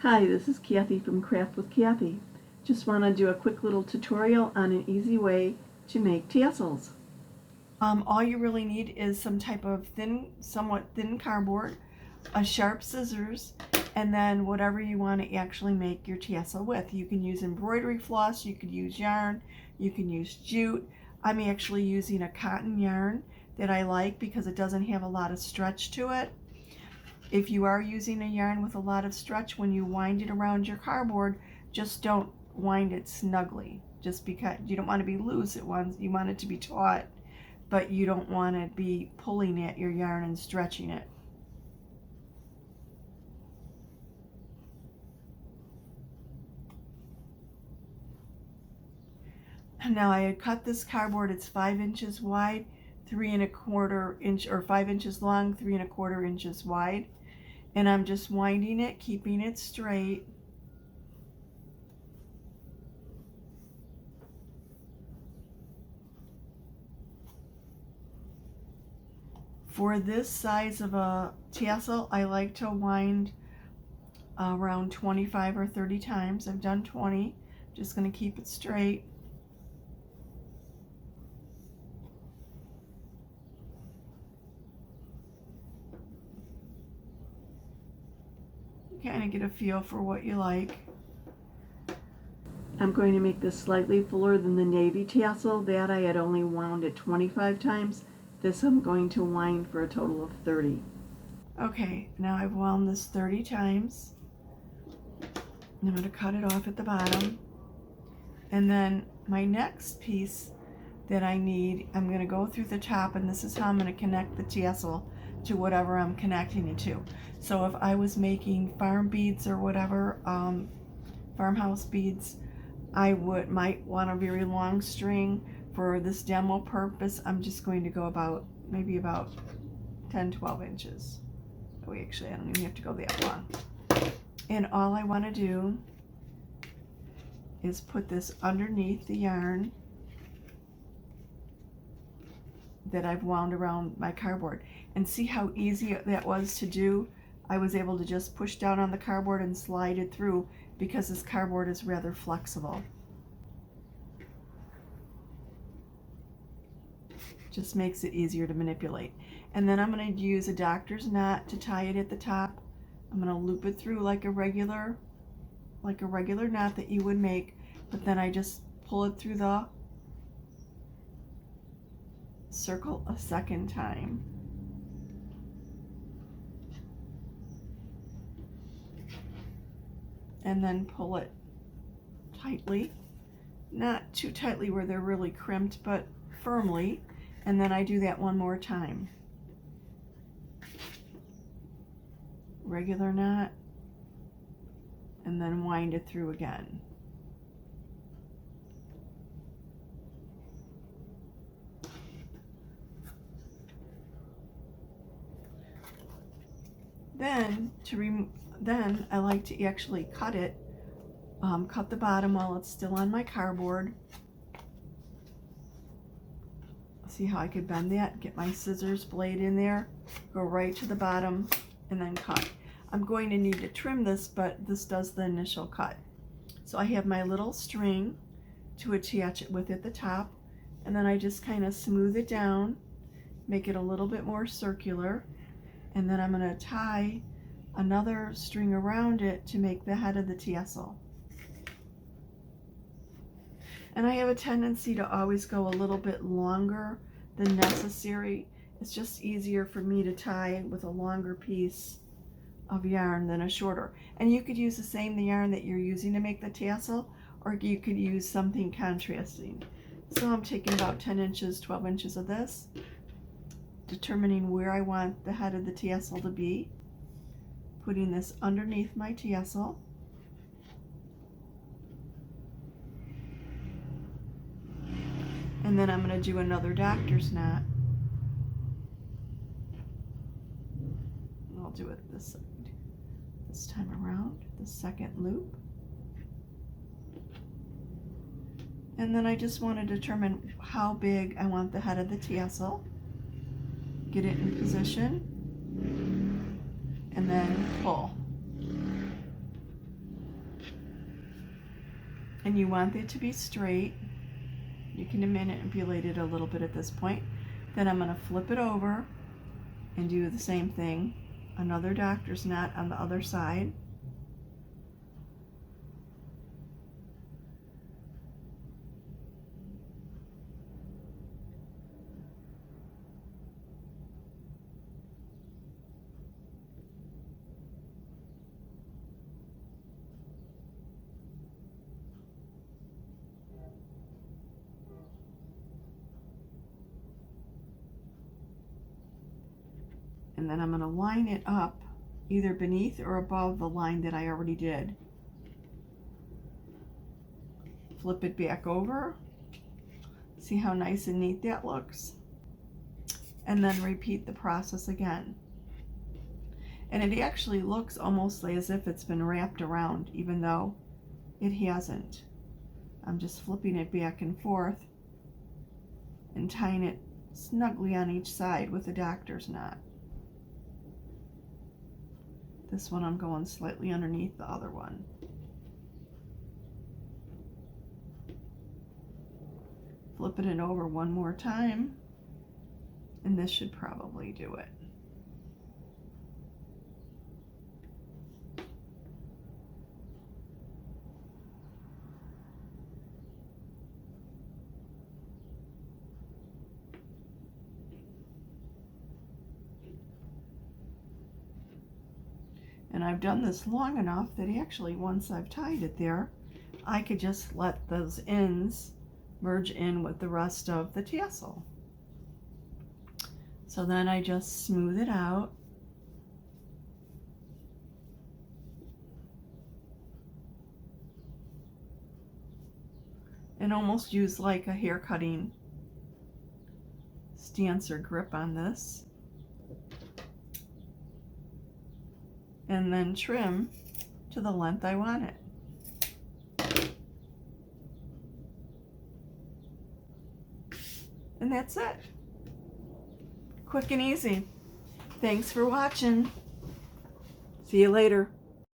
Hi, this is Kathie from Craft with Kathie. Just want to do a quick little tutorial on an easy way to make tassels. All you really need is some type of somewhat thin cardboard, a sharp scissors, and then whatever you want to actually make your tassel with. You can use embroidery floss, you could use yarn, you can use jute. I'm actually using a cotton yarn that I like because it doesn't have a lot of stretch to it. If you are using a yarn with a lot of stretch, when you wind it around your cardboard, just don't wind it snugly, just because you don't want to be loose at once. You want it to be taut, but you don't want to be pulling at your yarn and stretching it. Now I had cut this cardboard. It's 5 inches wide, 3¼ inch, or 5 inches long, 3¼ inches wide. And I'm just winding it, keeping it straight. For this size of a tassel, I like to wind around 25 or 30 times. I've done 20. Just going to keep it straight. Kind of get a feel for what you like. I'm going to make this slightly fuller than the navy tassel. That I had only wound it 25 times. This I'm going to wind for a total of 30. Okay, now I've wound this 30 times. I'm going to cut it off at the bottom. And then my next piece that I need, I'm going to go through the top, and this is how I'm going to connect the tassel to whatever I'm connecting it to. So if I was making farm beads or whatever, farmhouse beads, I might want a very long string. For this demo purpose, I'm just going to go maybe about 10-12 inches. Oh, actually, I don't even have to go that long. And all I want to do is put this underneath the yarn that I've wound around my cardboard. And see how easy that was to do? I was able to just push down on the cardboard and slide it through because this cardboard is rather flexible. Just makes it easier to manipulate. And then I'm going to use a doctor's knot to tie it at the top. I'm going to loop it through like a regular knot that you would make, but then I just pull it through the circle a second time. And then pull it tightly, not too tightly where they're really crimped, but firmly. And then I do that one more time. Regular knot, and then wind it through again. Then I like to actually cut it, cut the bottom while it's still on my cardboard. See how I could bend that? Get my scissors blade in there, go right to the bottom, and then cut. I'm going to need to trim this, but this does the initial cut. So I have my little string to attach it with at the top, and then I just kind of smooth it down, make it a little bit more circular, and then I'm going to tie another string around it to make the head of the tassel. And I have a tendency to always go a little bit longer than necessary. It's just easier for me to tie with a longer piece of yarn than a shorter. And you could use the yarn that you're using to make the tassel, or you could use something contrasting. So I'm taking about 10 inches, 12 inches of this, determining where I want the head of the tassel to be, putting this underneath my tassel. And then I'm going to do another doctor's knot. I'll do it this time around, the second loop. And then I just want to determine how big I want the head of the tassel. Get it in position, and then pull. and you want it to be straight. You can manipulate it a little bit at this point. Then I'm going to flip it over and do the same thing. Another doctor's knot on the other side. And then I'm going to line it up either beneath or above the line that I already did. Flip it back over. See how nice and neat that looks? And then repeat the process again. And it actually looks almost as if it's been wrapped around, even though it hasn't. I'm just flipping it back and forth and tying it snugly on each side with the doctor's knot. This one I'm going slightly underneath the other one. Flipping it over one more time, and this should probably do it. And I've done this long enough that actually once I've tied it there, I could just let those ends merge in with the rest of the tassel. So then I just smooth it out. And almost use like a hair cutting stance or grip on this. And then trim to the length I want it. And that's it. Quick and easy. Thanks for watching. See you later.